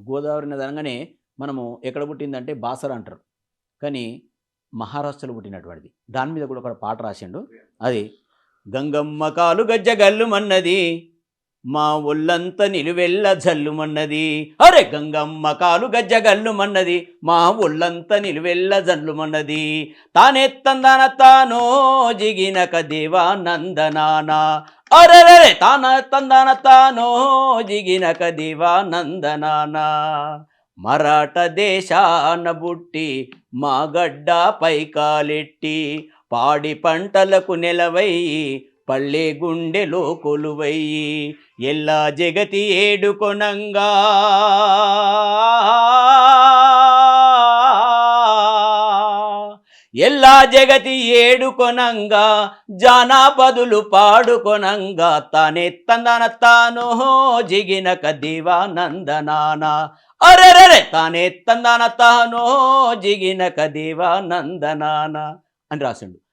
గోదావరి నది అనగానే మనము ఎక్కడ పుట్టిందంటే బాసర అంటారు. కానీ మహారాష్ట్రలో పుట్టినటువంటిది. దాని మీద కూడా ఒక పాట రాసిండు. అది గంగమ్మ కాలు గజ్జ గల్లుమన్నది మా ఒళ్ళంత నిలువెల్ల జల్లుమన్నది. అరే గంగమ్మ కాలు గజ్జ గల్లుమన్నది మా ఒళ్ళంత నిలువెల్ల జల్లుమన్నది. తానెత్తందన తానో జిగినక దేవానందనానా. అరెరే తాన తందన తానో జిగినక దేవానందనానా. మరాఠ దేశాన బుట్టి మా గడ్డ పైకాలెట్టి పాడి పంటలకు నెలవై పల్లె గుండెలో కొలువయ్యి ఎల్లా జగతి ఏడుకొనంగా ఎల్లా జగతి ఏడుకొనంగా జానాపదులు పాడుకొనంగా తానెత్తందన తానో జిగినక దేవానందనానా. అరెరే తానెత్తందన తానో జిగినక దేవానందనానా అని రాసిండు.